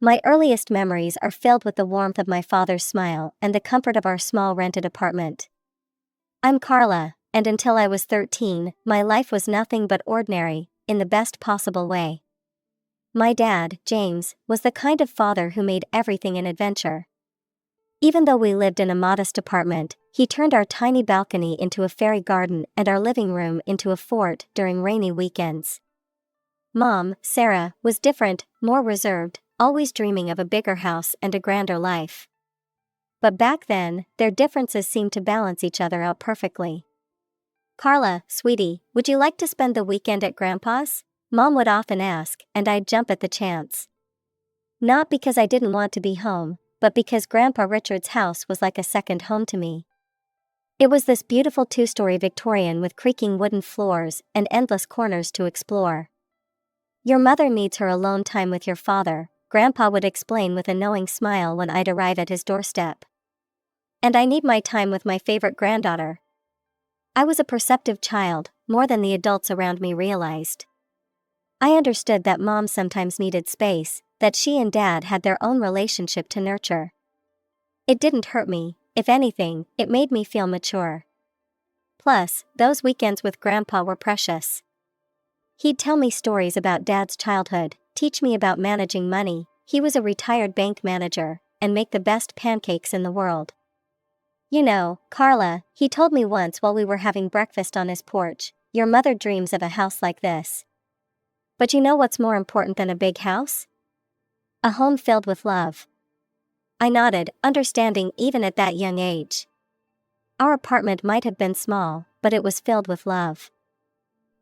My earliest memories are filled with the warmth of my father's smile and the comfort of our small rented apartment. I'm Carla, and until I was 13, my life was nothing but ordinary, in the best possible way. My dad, James, was the kind of father who made everything an adventure. Even though we lived in a modest apartment, he turned our tiny balcony into a fairy garden and our living room into a fort during rainy weekends. Mom, Sarah, was different, more reserved, always dreaming of a bigger house and a grander life. But back then, their differences seemed to balance each other out perfectly. "Carla, sweetie, would you like to spend the weekend at Grandpa's?" Mom would often ask, and I'd jump at the chance. Not because I didn't want to be home, but because Grandpa Richard's house was like a second home to me. It was this beautiful two-story Victorian with creaking wooden floors and endless corners to explore. "Your mother needs her alone time with your father," Grandpa would explain with a knowing smile when I'd arrive at his doorstep. "And I need my time with my favorite granddaughter." I was a perceptive child, more than the adults around me realized. I understood that Mom sometimes needed space, that she and Dad had their own relationship to nurture. It didn't hurt me, if anything, it made me feel mature. Plus, those weekends with Grandpa were precious. He'd tell me stories about Dad's childhood, teach me about managing money, he was a retired bank manager, and make the best pancakes in the world. "You know, Carla," he told me once while we were having breakfast on his porch, "your mother dreams of a house like this. But you know what's more important than a big house? A home filled with love." I nodded, understanding even at that young age. Our apartment might have been small, but it was filled with love.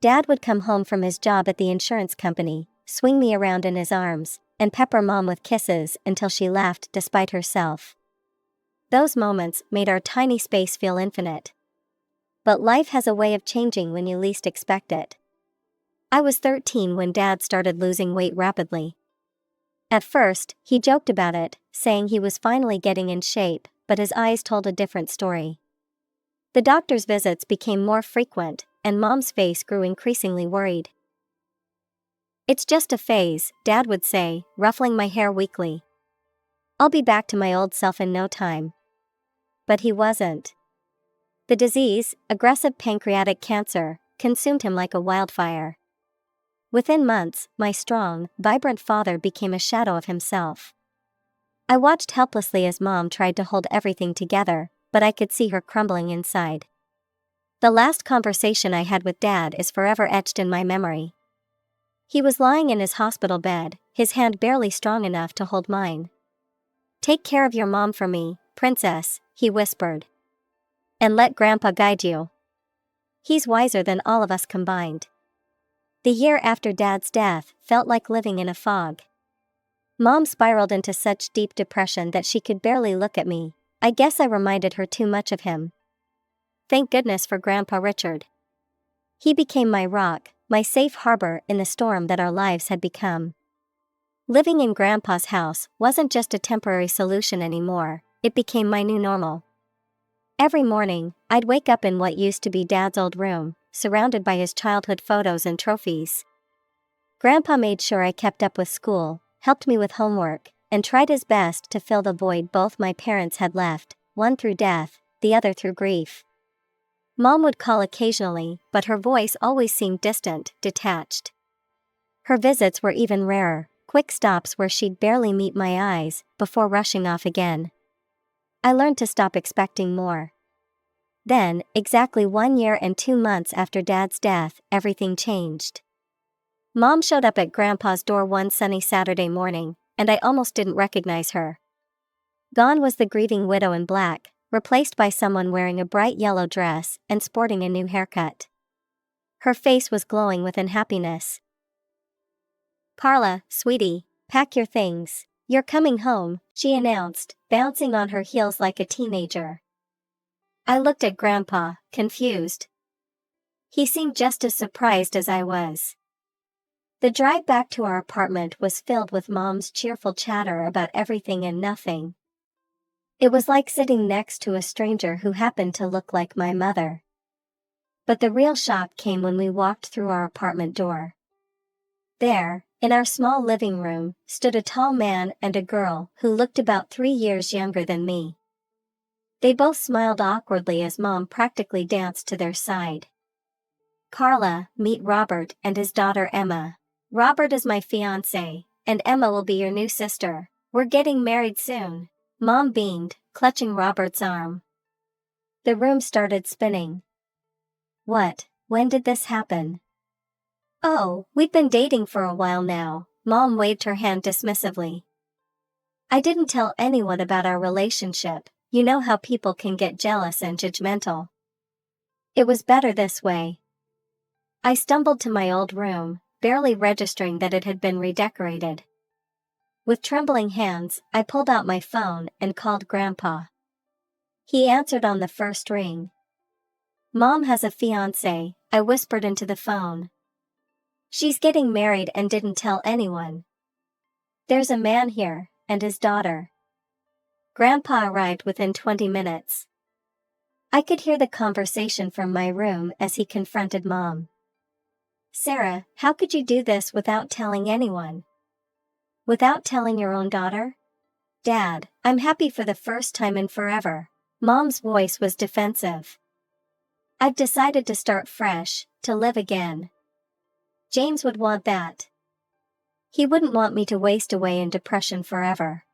Dad would come home from his job at the insurance company, swing me around in his arms, and pepper Mom with kisses until she laughed despite herself. Those moments made our tiny space feel infinite. But life has a way of changing when you least expect it. I was 13 when Dad started losing weight rapidly. At first, he joked about it, saying he was finally getting in shape, but his eyes told a different story. The doctor's visits became more frequent, and Mom's face grew increasingly worried. "It's just a phase," Dad would say, ruffling my hair weakly. "I'll be back to my old self in no time." But he wasn't. The disease, aggressive pancreatic cancer, consumed him like a wildfire. Within months, my strong, vibrant father became a shadow of himself. I watched helplessly as Mom tried to hold everything together, but I could see her crumbling inside. The last conversation I had with Dad is forever etched in my memory. He was lying in his hospital bed, his hand barely strong enough to hold mine. "Take care of your mom for me, princess," he whispered. "And let Grandpa guide you. He's wiser than all of us combined." The year after Dad's death felt like living in a fog. Mom spiraled into such deep depression that she could barely look at me. I guess I reminded her too much of him. Thank goodness for Grandpa Richard. He became my rock, my safe harbor in the storm that our lives had become. Living in Grandpa's house wasn't just a temporary solution anymore, it became my new normal. Every morning, I'd wake up in what used to be Dad's old room, surrounded by his childhood photos and trophies. Grandpa made sure I kept up with school, helped me with homework, and tried his best to fill the void both my parents had left, one through death, the other through grief. Mom would call occasionally, but her voice always seemed distant, detached. Her visits were even rarer, quick stops where she'd barely meet my eyes, before rushing off again. I learned to stop expecting more. Then, exactly 1 year and 2 months after Dad's death, everything changed. Mom showed up at Grandpa's door one sunny Saturday morning, and I almost didn't recognize her. Gone was the grieving widow in black, replaced by someone wearing a bright yellow dress and sporting a new haircut. Her face was glowing with unhappiness. "Carla, sweetie, pack your things. You're coming home," she announced, bouncing on her heels like a teenager. I looked at Grandpa, confused. He seemed just as surprised as I was. The drive back to our apartment was filled with Mom's cheerful chatter about everything and nothing. It was like sitting next to a stranger who happened to look like my mother. But the real shock came when we walked through our apartment door. There, In our small living room stood a tall man and a girl who looked about 3 years younger than me. They both smiled awkwardly as Mom practically danced to their side. "Carla, meet Robert and his daughter Emma. Robert is my fiancé, and Emma will be your new sister. We're getting married soon." Mom beamed, clutching Robert's arm. The room started spinning. "What? When did this happen?" "Oh, we've been dating for a while now." Mom waved her hand dismissively. "I didn't tell anyone about our relationship. You know how people can get jealous and judgmental. It was better this way." I stumbled to my old room, barely registering that it had been redecorated. With trembling hands, I pulled out my phone and called Grandpa. He answered on the first ring. "Mom has a fiancé," I whispered into the phone. "She's getting married and didn't tell anyone. There's a man here, and his daughter." Grandpa arrived within 20 minutes. I could hear the conversation from my room as he confronted Mom. "Sarah, how could you do this without telling anyone? Without telling your own daughter?" "Dad, I'm happy for the first time in forever." Mom's voice was defensive. "I've decided to start fresh, to live again." "James would want that. He wouldn't want me to waste away in depression forever."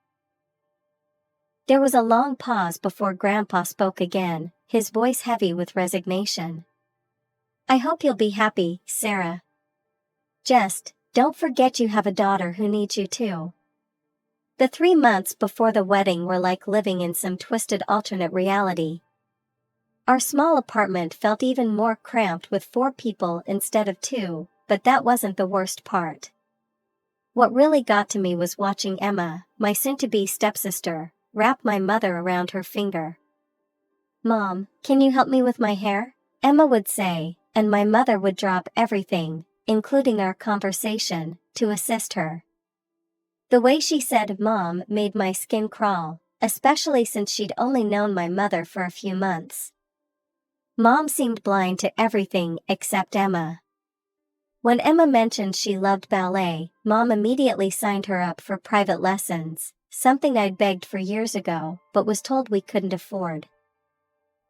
There was a long pause before Grandpa spoke again, his voice heavy with resignation. "I hope you'll be happy, Sarah. Just, don't forget you have a daughter who needs you too." The 3 months before the wedding were like living in some twisted alternate reality. Our small apartment felt even more cramped with 4 people instead of 2, but that wasn't the worst part. What really got to me was watching Emma, my soon-to-be stepsister, wrap my mother around her finger. "Mom, can you help me with my hair?" Emma would say, and my mother would drop everything, including our conversation, to assist her. The way she said "Mom" made my skin crawl, especially since she'd only known my mother for a few months. Mom seemed blind to everything except Emma. When Emma mentioned she loved ballet, Mom immediately signed her up for private lessons, something I'd begged for years ago, but was told we couldn't afford.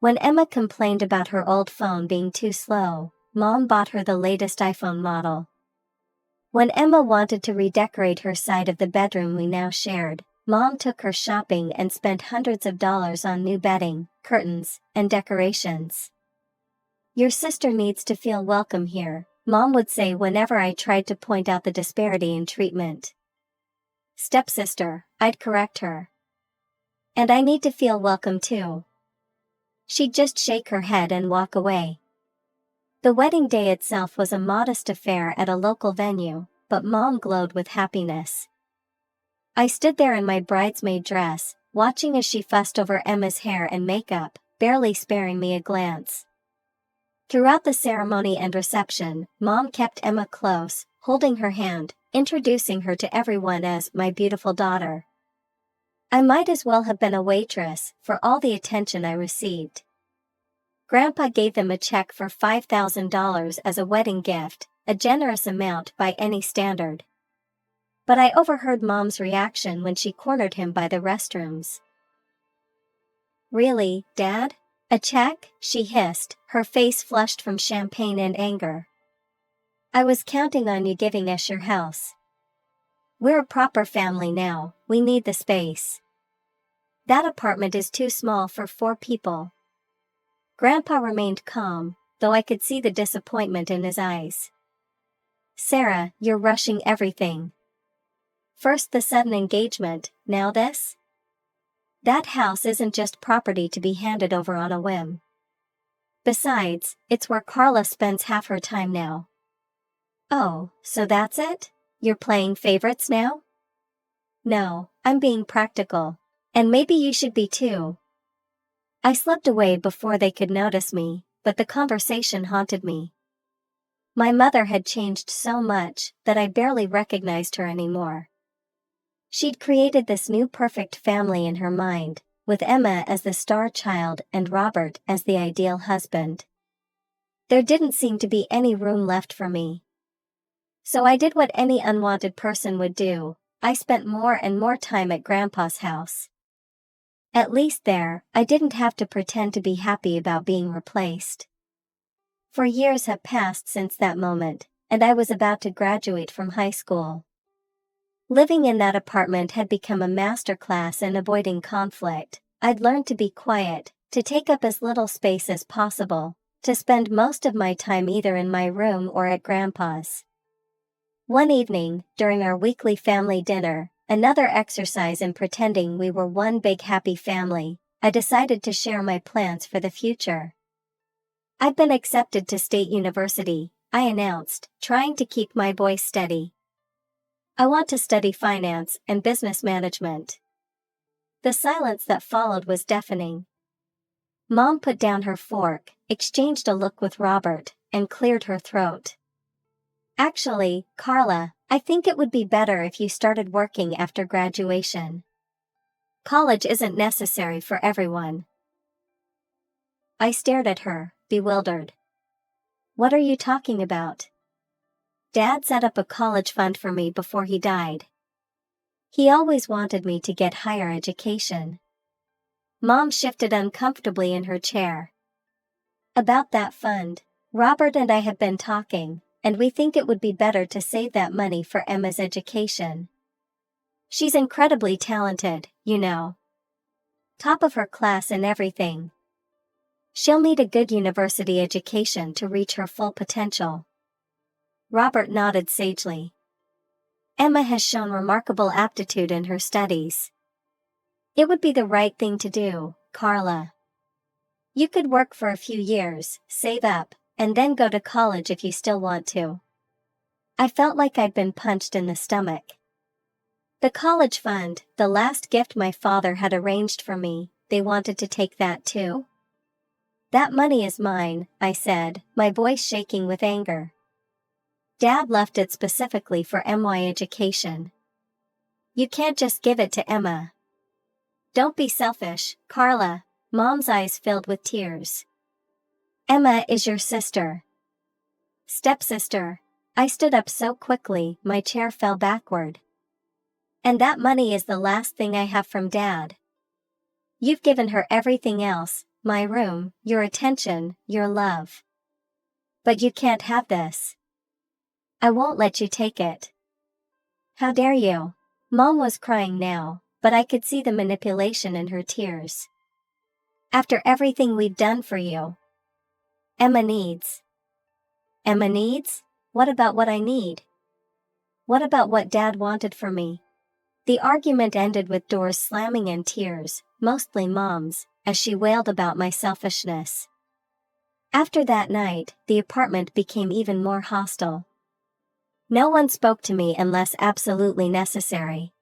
When Emma complained about her old phone being too slow, Mom bought her the latest iPhone model. When Emma wanted to redecorate her side of the bedroom we now shared, Mom took her shopping and spent hundreds of dollars on new bedding, curtains, and decorations. "Your sister needs to feel welcome here," Mom would say whenever I tried to point out the disparity in treatment. "Stepsister," I'd correct her. "And I need to feel welcome too." She'd just shake her head and walk away. The wedding day itself was a modest affair at a local venue, but Mom glowed with happiness. I stood there in my bridesmaid dress, watching as she fussed over Emma's hair and makeup, barely sparing me a glance. Throughout the ceremony and reception, Mom kept Emma close, holding her hand, introducing her to everyone as "my beautiful daughter." I might as well have been a waitress for all the attention I received. Grandpa gave them a check for $5,000 as a wedding gift, a generous amount by any standard. But I overheard Mom's reaction when she cornered him by the restrooms. "Really, Dad? A check?" she hissed, her face flushed from champagne and anger. "I was counting on you giving us your house. We're a proper family now, we need the space. That apartment is too small for 4 people." Grandpa remained calm, though I could see the disappointment in his eyes. "Sarah, you're rushing everything. First the sudden engagement, now this? That house isn't just property to be handed over on a whim. Besides, it's where Carla spends half her time now." "Oh, so that's it? You're playing favorites now?" "No, I'm being practical. And maybe you should be too." I slipped away before they could notice me, but the conversation haunted me. My mother had changed so much that I barely recognized her anymore. She'd created this new perfect family in her mind, with Emma as the star child and Robert as the ideal husband. There didn't seem to be any room left for me. So I did what any unwanted person would do. I spent more and more time at Grandpa's house. At least there, I didn't have to pretend to be happy about being replaced. For years have passed since that moment, and I was about to graduate from high school. Living in that apartment had become a masterclass in avoiding conflict. I'd learned to be quiet, to take up as little space as possible, to spend most of my time either in my room or at Grandpa's. One evening, during our weekly family dinner, another exercise in pretending we were one big happy family, I decided to share my plans for the future. "I've been accepted to State University," I announced, trying to keep my voice steady. "I want to study finance and business management." The silence that followed was deafening. Mom put down her fork, exchanged a look with Robert, and cleared her throat. "Actually, Carla, I think it would be better if you started working after graduation. College isn't necessary for everyone." I stared at her, bewildered. "What are you talking about?" "Dad set up a college fund for me before he died. He always wanted me to get higher education." Mom shifted uncomfortably in her chair. "About that fund, Robert and I have been talking, and we think it would be better to save that money for Emma's education. She's incredibly talented, you know. Top of her class in everything. She'll need a good university education to reach her full potential." Robert nodded sagely. "Emma has shown remarkable aptitude in her studies. It would be the right thing to do, Carla. You could work for a few years, save up, and then go to college if you still want to." I felt like I'd been punched in the stomach. The college fund, the last gift my father had arranged for me, they wanted to take that too? "That money is mine," I said, my voice shaking with anger. "Dad left it specifically for MY education. You can't just give it to Emma." "Don't be selfish, Carla." Mom's eyes filled with tears. "Emma is your sister." "Stepsister." I stood up so quickly, my chair fell backward. "And that money is the last thing I have from Dad. You've given her everything else, my room, your attention, your love. But you can't have this. I won't let you take it." "How dare you?" Mom was crying now, but I could see the manipulation in her tears. "After everything we've done for you. Emma needs." "Emma needs? What about what I need? What about what Dad wanted for me?" The argument ended with doors slamming and tears, mostly Mom's, as she wailed about my selfishness. After that night, the apartment became even more hostile. No one spoke to me unless absolutely necessary.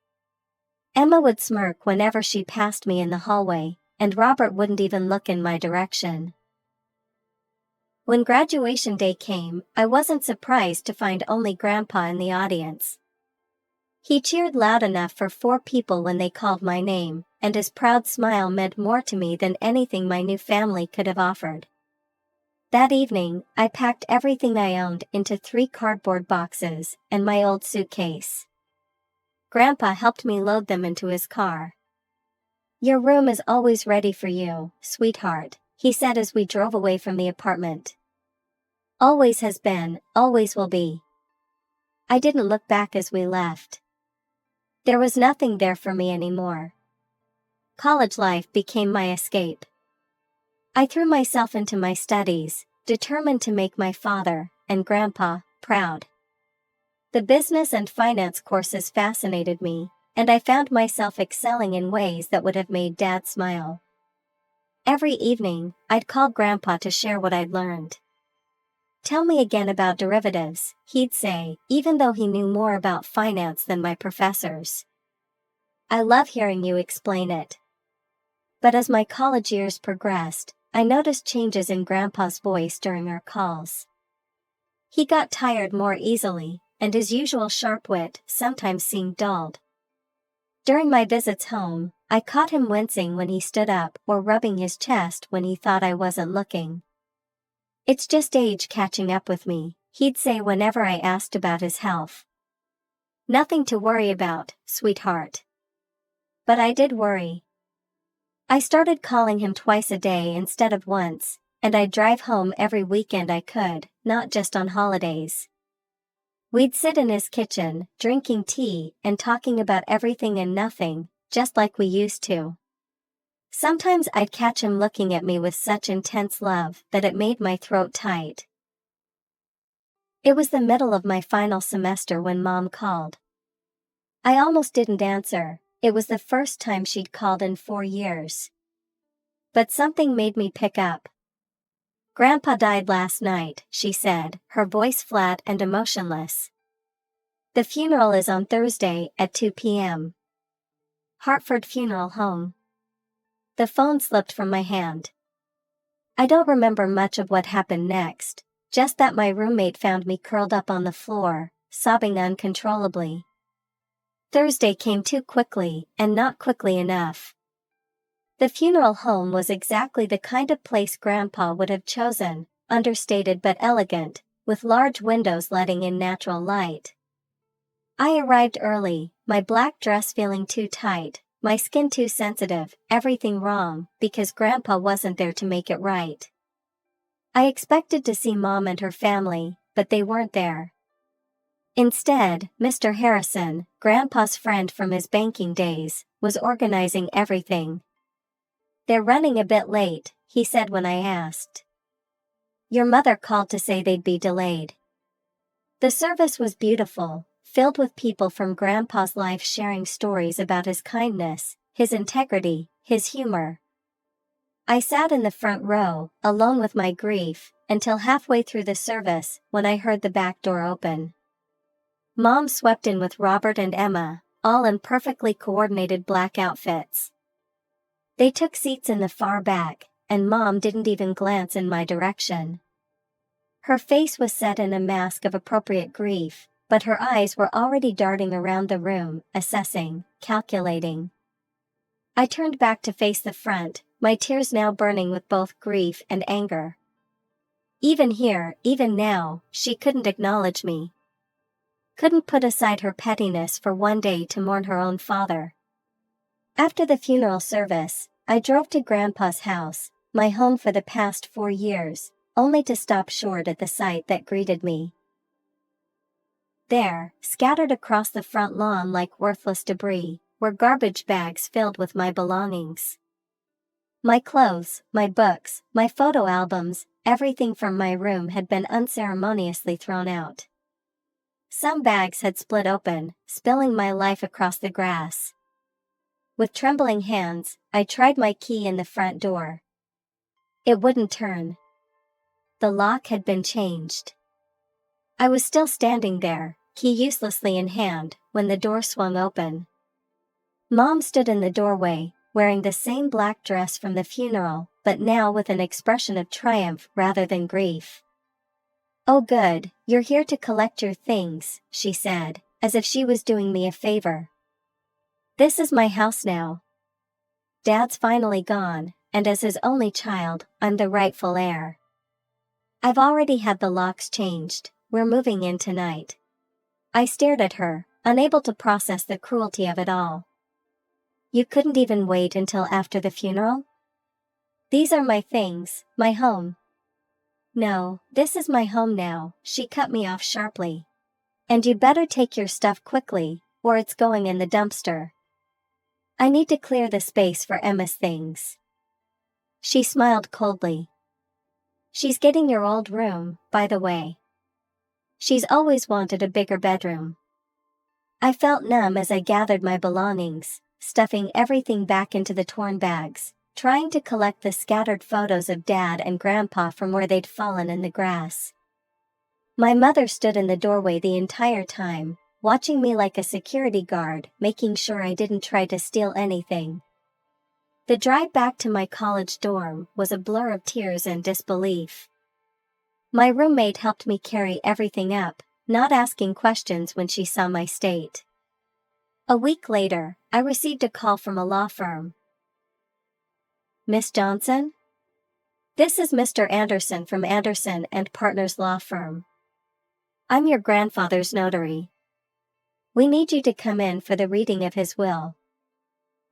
Emma would smirk whenever she passed me in the hallway, and Robert wouldn't even look in my direction. When graduation day came, I wasn't surprised to find only Grandpa in the audience. He cheered loud enough for 4 people when they called my name, and his proud smile meant more to me than anything my new family could have offered. That evening, I packed everything I owned into 3 cardboard boxes, and my old suitcase. Grandpa helped me load them into his car. "Your room is always ready for you, sweetheart," he said as we drove away from the apartment. "Always has been, always will be." I didn't look back as we left. There was nothing there for me anymore. College life became my escape. I threw myself into my studies, determined to make my father, and Grandpa, proud. The business and finance courses fascinated me, and I found myself excelling in ways that would have made Dad smile. Every evening, I'd call Grandpa to share what I'd learned. "Tell me again about derivatives," he'd say, even though he knew more about finance than my professors. "I love hearing you explain it." But as my college years progressed, I noticed changes in Grandpa's voice during our calls. He got tired more easily, and his usual sharp wit sometimes seemed dulled. During my visits home, I caught him wincing when he stood up or rubbing his chest when he thought I wasn't looking. "It's just age catching up with me," He'd say whenever I asked about his health. "Nothing to worry about, sweetheart." But I did worry. I started calling him twice a day instead of once, and I'd drive home every weekend I could, not just on holidays. We'd sit in his kitchen, drinking tea and talking about everything and nothing, just like we used to. Sometimes I'd catch him looking at me with such intense love that it made my throat tight. It was the middle of my final semester when Mom called. I almost didn't answer. It was the first time she'd called in 4 years. But something made me pick up. "Grandpa died last night," she said, her voice flat and emotionless. "The funeral is on Thursday at 2 p.m. Hartford Funeral Home." The phone slipped from my hand. I don't remember much of what happened next, just that my roommate found me curled up on the floor, sobbing uncontrollably. Thursday came too quickly, and not quickly enough. The funeral home was exactly the kind of place Grandpa would have chosen, understated but elegant, with large windows letting in natural light. I arrived early, my black dress feeling too tight, my skin too sensitive, everything wrong, because Grandpa wasn't there to make it right. I expected to see Mom and her family, but they weren't there. Instead, Mr. Harrison, Grandpa's friend from his banking days, was organizing everything. "They're running a bit late," he said when I asked. "Your mother called to say they'd be delayed." The service was beautiful, filled with people from Grandpa's life sharing stories about his kindness, his integrity, his humor. I sat in the front row, alone with my grief, until halfway through the service, when I heard the back door open. Mom swept in with Robert and Emma, all in perfectly coordinated black outfits. They took seats in the far back, and Mom didn't even glance in my direction. Her face was set in a mask of appropriate grief, but her eyes were already darting around the room, assessing, calculating. I turned back to face the front, my tears now burning with both grief and anger. Even here, even now, she couldn't acknowledge me. Couldn't put aside her pettiness for one day to mourn her own father. After the funeral service, I drove to Grandpa's house, my home for the past 4 years, only to stop short at the sight that greeted me. There, scattered across the front lawn like worthless debris, were garbage bags filled with my belongings. My clothes, my books, my photo albums, everything from my room had been unceremoniously thrown out. Some bags had split open, spilling my life across the grass. With trembling hands, I tried my key in the front door. It wouldn't turn. The lock had been changed. I was still standing there, key uselessly in hand, when the door swung open. Mom stood in the doorway, wearing the same black dress from the funeral, but now with an expression of triumph rather than grief. "Oh good, you're here to collect your things," she said, as if she was doing me a favor. "This is my house now. Dad's finally gone, and as his only child, I'm the rightful heir. I've already had the locks changed, we're moving in tonight." I stared at her, unable to process the cruelty of it all. "You couldn't even wait until after the funeral?" "These are my things, my home." "No, this is my home now," she cut me off sharply. "And you'd better take your stuff quickly, or it's going in the dumpster. I need to clear the space for Emma's things." She smiled coldly. "She's getting your old room, by the way. She's always wanted a bigger bedroom." I felt numb as I gathered my belongings, stuffing everything back into the torn bags, trying to collect the scattered photos of Dad and Grandpa from where they'd fallen in the grass. My mother stood in the doorway the entire time, watching me like a security guard, making sure I didn't try to steal anything. The drive back to my college dorm was a blur of tears and disbelief. My roommate helped me carry everything up, not asking questions when she saw my state. A week later, I received a call from a law firm. "Miss Johnson? This is Mr. Anderson from Anderson and Partners Law Firm. I'm your grandfather's notary. We need you to come in for the reading of his will.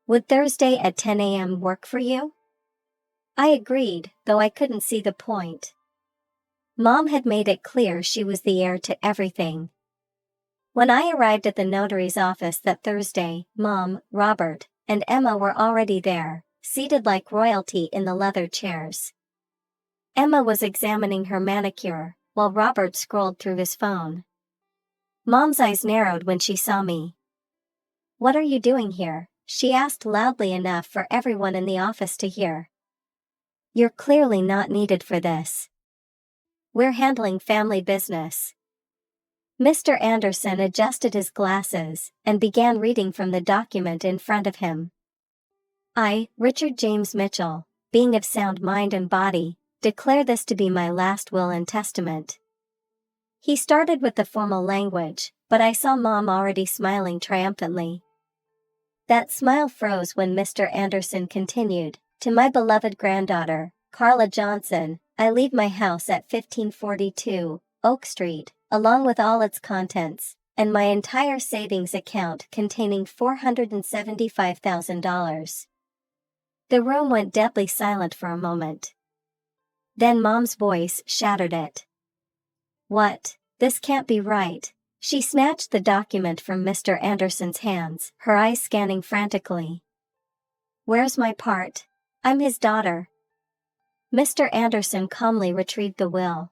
Would Thursday at 10 a.m. work for you? I agreed, though I couldn't see the point. Mom had made it clear she was the heir to everything. When I arrived at the notary's office that Thursday, Mom, Robert, and Emma were already there, seated like royalty in the leather chairs. Emma was examining her manicure, while Robert scrolled through his phone. Mom's eyes narrowed when she saw me. "What are you doing here?" she asked loudly enough for everyone in the office to hear. "You're clearly not needed for this. We're handling family business." Mr. Anderson adjusted his glasses and began reading from the document in front of him. "I, Richard James Mitchell, being of sound mind and body, declare this to be my last will and testament." He started with the formal language, but I saw Mom already smiling triumphantly. That smile froze when Mr. Anderson continued, "To my beloved granddaughter, Carla Johnson, I leave my house at 1542 Oak Street, along with all its contents, and my entire savings account containing $475,000. The room went deadly silent for a moment. Then Mom's voice shattered it. "What? This can't be right." She snatched the document from Mr. Anderson's hands, her eyes scanning frantically. "Where's my part? I'm his daughter." Mr. Anderson calmly retrieved the will.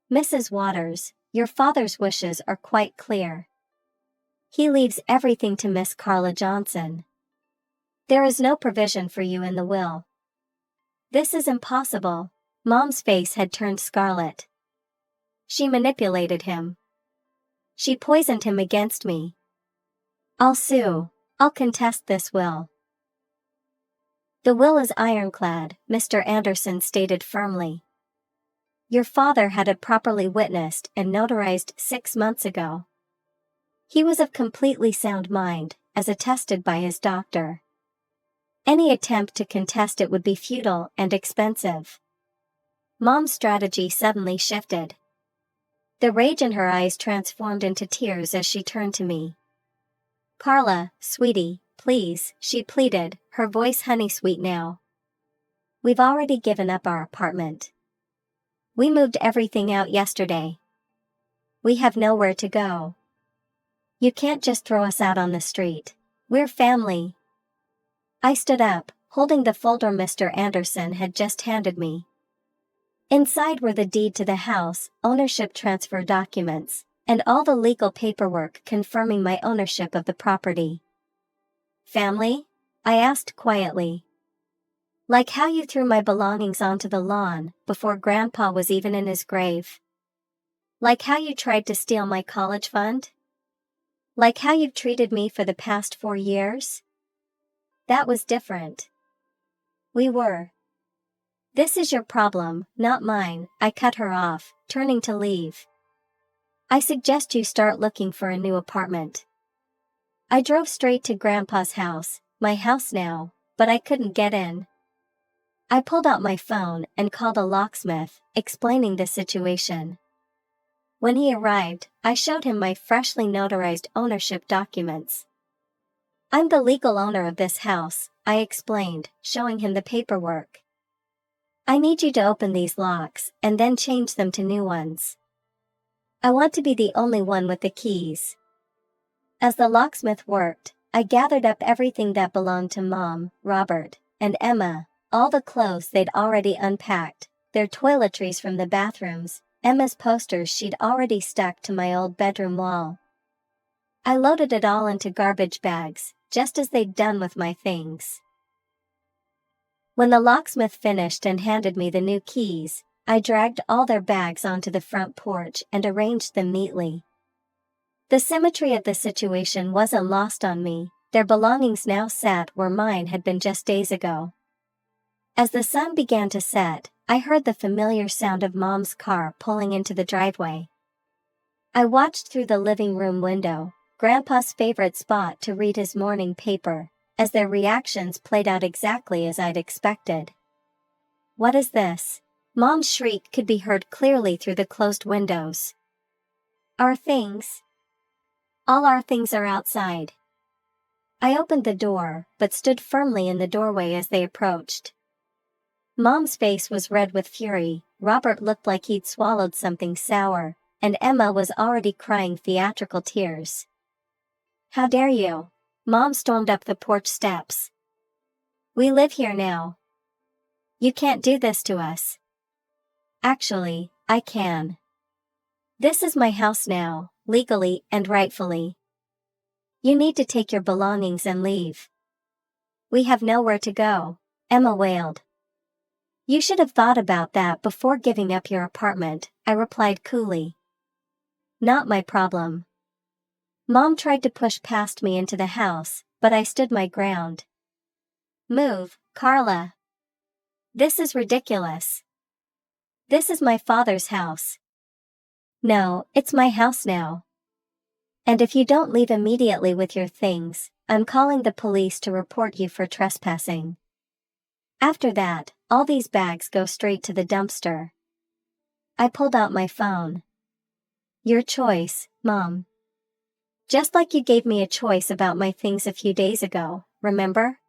"Mrs. Waters, your father's wishes are quite clear. He leaves everything to Miss Carla Johnson. There is no provision for you in the will." "This is impossible." Mom's face had turned scarlet. "She manipulated him. She poisoned him against me. I'll sue. I'll contest this will." "The will is ironclad," Mr. Anderson stated firmly. "Your father had it properly witnessed and notarized 6 months ago. He was of completely sound mind, as attested by his doctor. Any attempt to contest it would be futile and expensive." Mom's strategy suddenly shifted. The rage in her eyes transformed into tears as she turned to me. "Carla, sweetie, please," she pleaded, her voice honey-sweet now. "We've already given up our apartment. We moved everything out yesterday. We have nowhere to go. You can't just throw us out on the street. We're family." I stood up, holding the folder Mr. Anderson had just handed me. Inside were the deed to the house, ownership transfer documents, and all the legal paperwork confirming my ownership of the property. "Family?" I asked quietly. "Like how you threw my belongings onto the lawn, before Grandpa was even in his grave? Like how you tried to steal my college fund? Like how you've treated me for the past 4 years? That was different. We were." "This is your problem, not mine," I cut her off, turning to leave. "I suggest you start looking for a new apartment." I drove straight to Grandpa's house, my house now, but I couldn't get in. I pulled out my phone and called a locksmith, explaining the situation. When he arrived, I showed him my freshly notarized ownership documents. "I'm the legal owner of this house," I explained, showing him the paperwork. "I need you to open these locks, and then change them to new ones. I want to be the only one with the keys." As the locksmith worked, I gathered up everything that belonged to Mom, Robert, and Emma, all the clothes they'd already unpacked, their toiletries from the bathrooms, Emma's posters she'd already stuck to my old bedroom wall. I loaded it all into garbage bags, just as they'd done with my things. When the locksmith finished and handed me the new keys, I dragged all their bags onto the front porch and arranged them neatly. The symmetry of the situation wasn't lost on me, their belongings now sat where mine had been just days ago. As the sun began to set, I heard the familiar sound of Mom's car pulling into the driveway. I watched through the living room window, Grandpa's favorite spot to read his morning paper, as their reactions played out exactly as I'd expected. "What is this?" Mom's shriek could be heard clearly through the closed windows. Our things? All our things are outside. I opened the door, but stood firmly in the doorway as they approached. Mom's face was red with fury, Robert looked like he'd swallowed something sour, and Emma was already crying theatrical tears. How dare you? Mom stormed up the porch steps. We live here now. You can't do this to us. Actually, I can. This is my house now, legally and rightfully. You need to take your belongings and leave. We have nowhere to go, Emma wailed. You should have thought about that before giving up your apartment, I replied coolly. Not my problem. Mom tried to push past me into the house, but I stood my ground. Move, Carla. This is ridiculous. This is my father's house. No, it's my house now. And if you don't leave immediately with your things, I'm calling the police to report you for trespassing. After that, all these bags go straight to the dumpster. I pulled out my phone. Your choice, Mom. Just like you gave me a choice about my things a few days ago, remember?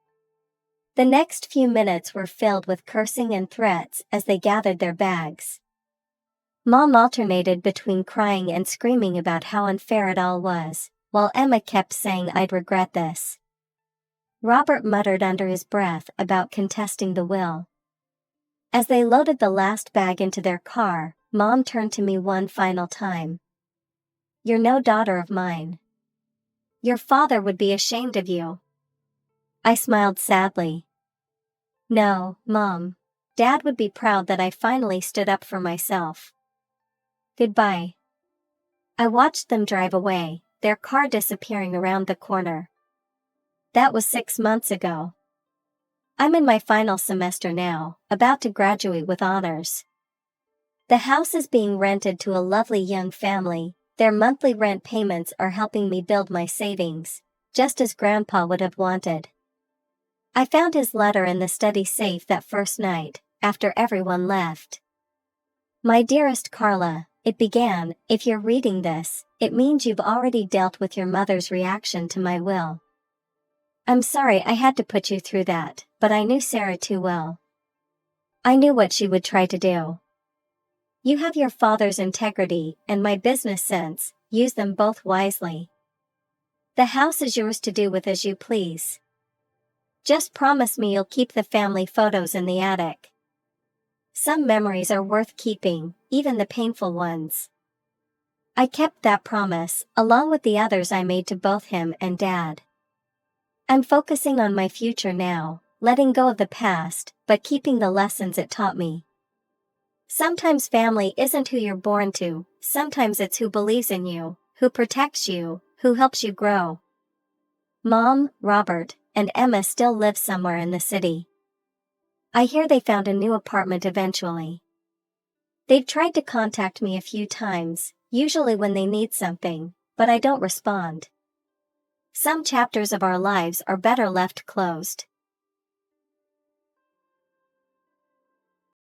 The next few minutes were filled with cursing and threats as they gathered their bags. Mom alternated between crying and screaming about how unfair it all was, while Emma kept saying I'd regret this. Robert muttered under his breath about contesting the will. As they loaded the last bag into their car, Mom turned to me one final time. You're no daughter of mine. Your father would be ashamed of you. I smiled sadly. No, Mom. Dad would be proud that I finally stood up for myself. Goodbye. I watched them drive away, their car disappearing around the corner. That was 6 months ago. I'm in my final semester now, about to graduate with honors. The house is being rented to a lovely young family. Their monthly rent payments are helping me build my savings, just as Grandpa would have wanted. I found his letter in the study safe that first night, after everyone left. My dearest Carla, it began, if you're reading this, it means you've already dealt with your mother's reaction to my will. I'm sorry I had to put you through that, but I knew Sarah too well. I knew what she would try to do. You have your father's integrity and my business sense, use them both wisely. The house is yours to do with as you please. Just promise me you'll keep the family photos in the attic. Some memories are worth keeping, even the painful ones. I kept that promise, along with the others I made to both him and Dad. I'm focusing on my future now, letting go of the past, but keeping the lessons it taught me. Sometimes family isn't who you're born to, sometimes it's who believes in you, who protects you, who helps you grow. Mom, Robert, and Emma still live somewhere in the city. I hear they found a new apartment eventually. They've tried to contact me a few times, usually when they need something, but I don't respond. Some chapters of our lives are better left closed.